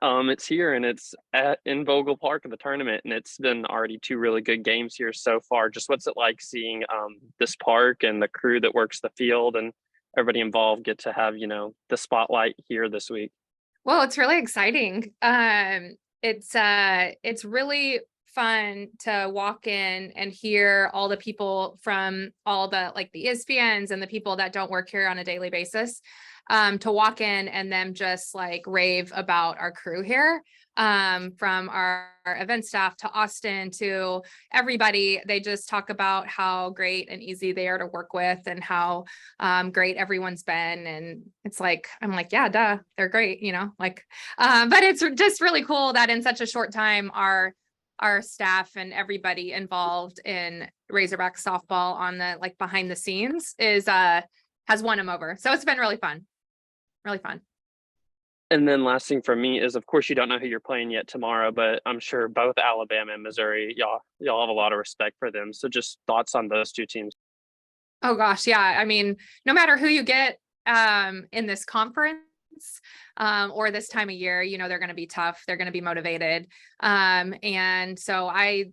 It's here and it's in Bogle Park of the tournament, and it's been already two really good games here so far. Just what's it like seeing this park and the crew that works the field and everybody involved get to have, the spotlight here this week? Well, it's really exciting. It's really fun to walk in and hear all the people from all the like the ESPNs and the people that don't work here on a daily basis, to walk in and them just like rave about our crew here, from our event staff to Austin to everybody. They just talk about how great and easy they are to work with and how great everyone's been. And it's like, I'm like, yeah, duh, they're great, but it's just really cool that in such a short time, our staff and everybody involved in Razorback softball on the like behind the scenes has won them over. So it's been really fun. Really fun. And then last thing from me is, of course, you don't know who you're playing yet tomorrow, but I'm sure both Alabama and Missouri, y'all have a lot of respect for them. So just thoughts on those two teams. Oh gosh, yeah. I mean, no matter who you get in this conference or this time of year, they're going to be tough. They're going to be motivated. And so I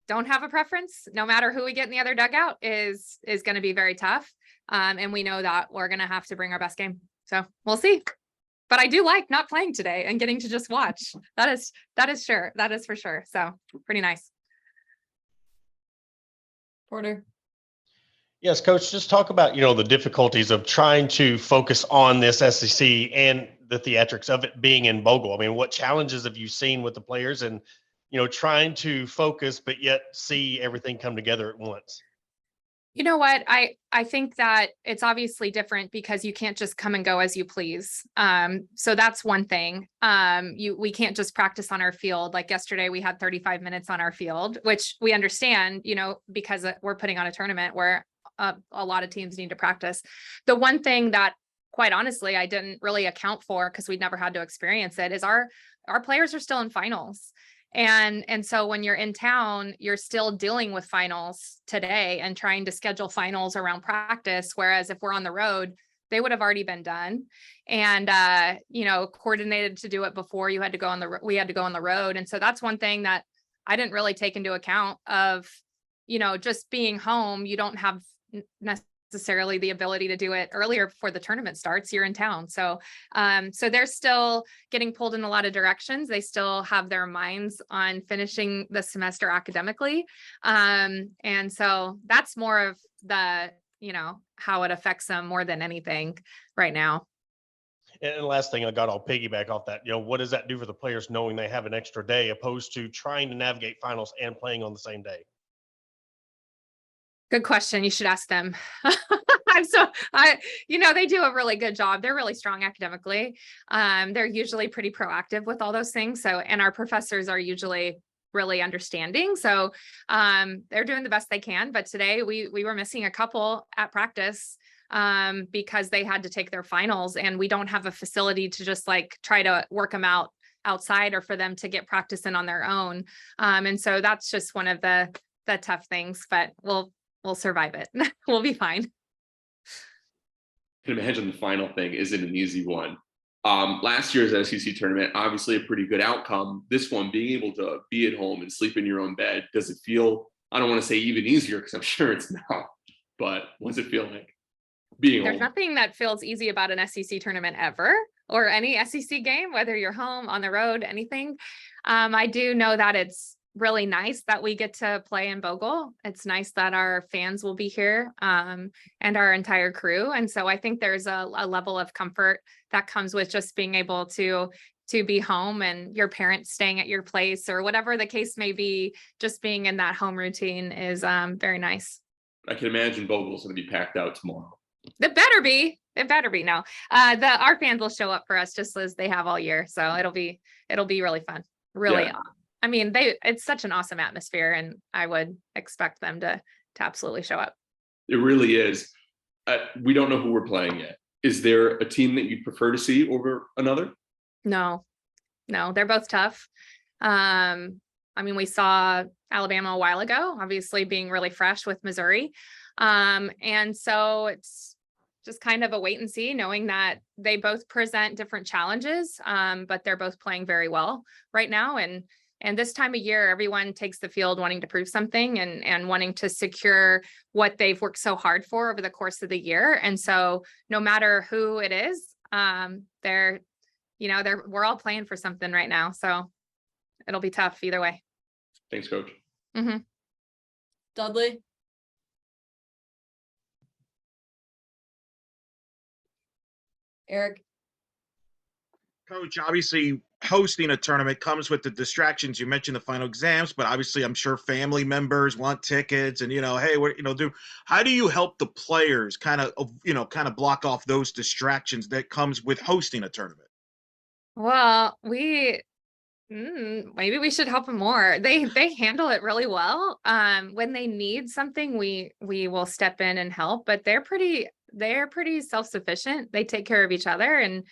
don't have a preference. No matter who we get in the other dugout is going to be very tough. And we know that we're going to have to bring our best game. So we'll see. But I do like not playing today and getting to just watch. That is sure. That is for sure. So pretty nice. Porter. Yes, Coach, just talk about, the difficulties of trying to focus on this SEC and the theatrics of it being in Bogle. I mean, what challenges have you seen with the players and, trying to focus, but yet see everything come together at once? You know what? I think that it's obviously different because you can't just come and go as you please. So that's one thing. We can't just practice on our field. Like yesterday, we had 35 minutes on our field, which we understand, because we're putting on a tournament where a lot of teams need to practice. The one thing that, quite honestly, I didn't really account for because we'd never had to experience it is our players are still in finals. And so when you're in town, you're still dealing with finals today and trying to schedule finals around practice. Whereas if we're on the road, they would have already been done and, coordinated to do it before we had to go on the road. And so that's one thing that I didn't really take into account of, just being home. You don't have necessarily the ability to do it earlier before the tournament starts. You're in town. So they're still getting pulled in a lot of directions. They still have their minds on finishing the semester academically. And so that's more of the, how it affects them more than anything right now. And the last thing I'll piggyback off that, what does that do for the players knowing they have an extra day opposed to trying to navigate finals and playing on the same day? Good question. You should ask them. They do a really good job. They're really strong academically. They're usually pretty proactive with all those things. So, and our professors are usually really understanding. So, they're doing the best they can. But today we were missing a couple at practice, because they had to take their finals and we don't have a facility to just like try to work them out outside or for them to get practice in on their own. And so that's just one of the tough things, but we'll survive it. We'll be fine. I can imagine the final thing isn't an easy one. Last year's SEC tournament, obviously a pretty good outcome. This one, being able to be at home and sleep in your own bed, does it feel, I don't want to say even easier because I'm sure it's not, but what's it feel like being There's home? nothing that feels easy about an SEC tournament ever, or any SEC game, whether you're home, on the road, anything. I do know that it's really nice that we get to play in Bogle. It's nice that our fans will be here, and our entire crew. And so I think there's a level of comfort that comes with just being able to be home and your parents staying at your place or whatever the case may be. Just being in that home routine is very nice. I can imagine Bogle's going to be packed out tomorrow. It better be. No, our fans will show up for us just as they have all year. So it'll be really fun. Really. Yeah. I mean, it's such an awesome atmosphere, and I would expect them to absolutely show up. It really is. We don't know who we're playing yet. Is there a team that you'd prefer to see over another? No, they're both tough. I mean, we saw Alabama a while ago, obviously being really fresh with Missouri. And so just kind of a wait and see, knowing that they both present different challenges, but they're both playing very well right now. And this time of year, everyone takes the field wanting to prove something and wanting to secure what they've worked so hard for over the course of the year. And so no matter who it is, we're all playing for something right now. So it'll be tough either way. Thanks, Coach. Mm-hmm. Dudley? Eric? Coach, obviously hosting a tournament comes with the distractions. You mentioned the final exams, but obviously I'm sure family members want tickets and, hey, how do you help the players kind of block off those distractions that comes with hosting a tournament? Well, maybe we should help them more. They handle it really well. When they need something, we will step in and help, but they're pretty self-sufficient. They take care of each other and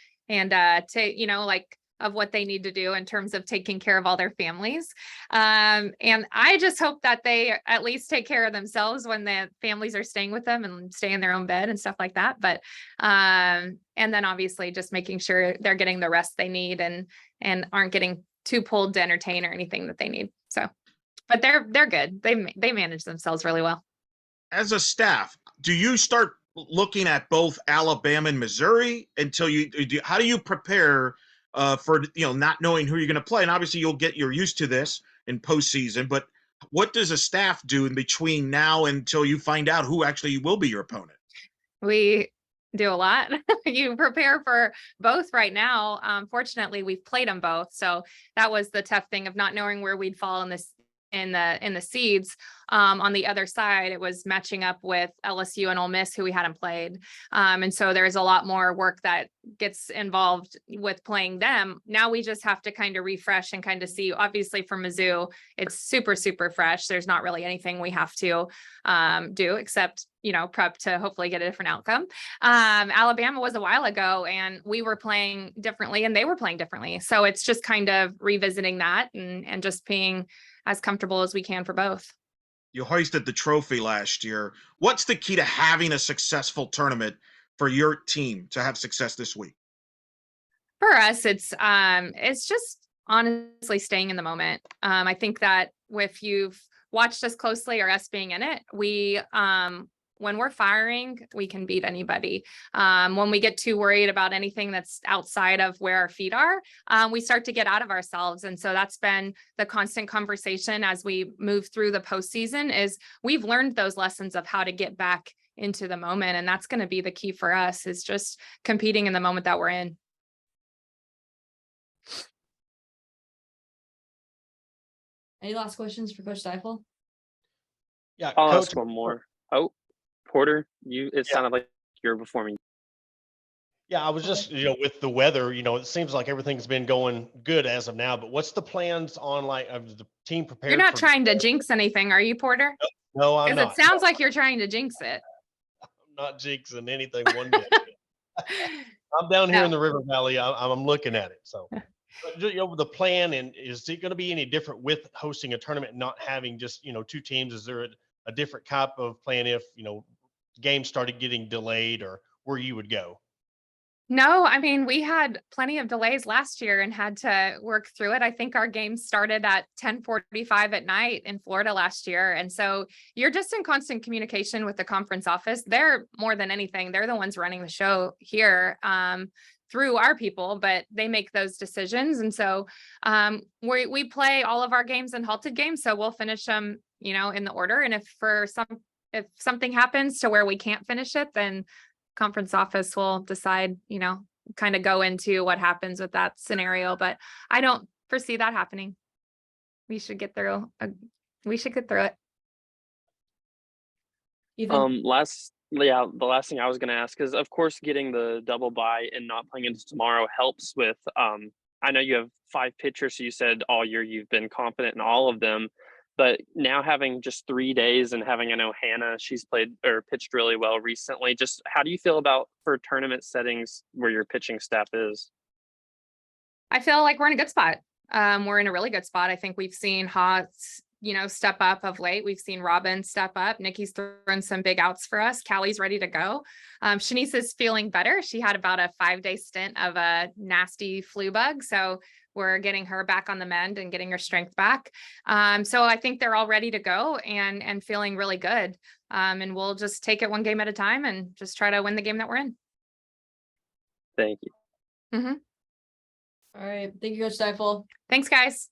of what they need to do in terms of taking care of all their families. And I just hope that they at least take care of themselves when the families are staying with them and stay in their own bed and stuff like that. But, and then obviously just making sure they're getting the rest they need and aren't getting too pulled to entertain or anything that they need. So, but they're good. They manage themselves really well. As a staff, do you start looking at both Alabama and Missouri how do you prepare for not knowing who you're going to play? And obviously you're used to this in postseason, but what does a staff do in between now until you find out who actually will be your opponent? We do a lot. You prepare for both right now. Fortunately, we've played them both, so that was the tough thing of not knowing where we'd fall in the seeds. On the other side, it was matching up with LSU and Ole Miss, who we hadn't played. And so there's a lot more work that gets involved with playing them. Now we just have to kind of refresh and kind of see. Obviously for Mizzou, it's super, super fresh. There's not really anything we have to do except, prep to hopefully get a different outcome. Alabama was a while ago and we were playing differently and they were playing differently. So it's just kind of revisiting that and just being as comfortable as we can for both. You hoisted the trophy last year. What's the key to having a successful tournament for your team to have success this week? For us, it's just honestly staying in the moment. I think that if you've watched us closely or us being in it, when we're firing, we can beat anybody. When we get too worried about anything that's outside of where our feet are, we start to get out of ourselves. And so that's been the constant conversation as we move through the postseason is we've learned those lessons of how to get back into the moment. And that's going to be the key for us is just competing in the moment that we're in. Any last questions for Coach Deifel? Yeah, I'll Coach, ask one more. Oh, Porter, it sounded like you were before me. Yeah, I was just, with the weather, it seems like everything's been going good as of now, but what's the plans on the team prepared? You're not trying to jinx anything, are you, Porter? No, I'm Because not. it sounds like you're trying to jinx it. I'm not jinxing anything one bit. I'm down here in the River Valley. I'm looking at it. So, but, the plan, and is it going to be any different with hosting a tournament, not having just, two teams? Is there a different type of plan if, games started getting delayed or where you would go? No, I mean, we had plenty of delays last year and had to work through it. I think our game started at 10:45 at night in Florida last year. And so you're just in constant communication with the conference office. They're more than anything, they're the ones running the show here through our people, but they make those decisions. And so we play all of our games in halted games. So we'll finish them, in the order. And if something happens to where we can't finish it, then conference office will decide, kind of go into what happens with that scenario, but I don't foresee that happening. We should get through it. Ethan? The last thing I was going to ask is, of course, getting the double bye and not playing into tomorrow helps with, I know you have 5 pitchers, so you said all year you've been confident in all of them. But now having just 3 days and having, I know Hannah, she's played or pitched really well recently. Just how do you feel about for tournament settings where your pitching staff is? I feel like we're in a good spot. We're in a really good spot. I think we've seen Haas step up of late. We've seen Robin step up. Nikki's thrown some big outs for us. Callie's ready to go. Shanice is feeling better. She had about a 5-day stint of a nasty flu bug. So we're getting her back on the mend and getting her strength back. So I think they're all ready to go and feeling really good. And we'll just take it one game at a time and just try to win the game that we're in. Thank you. All right. Thank you, Coach Deifel. Thanks, guys.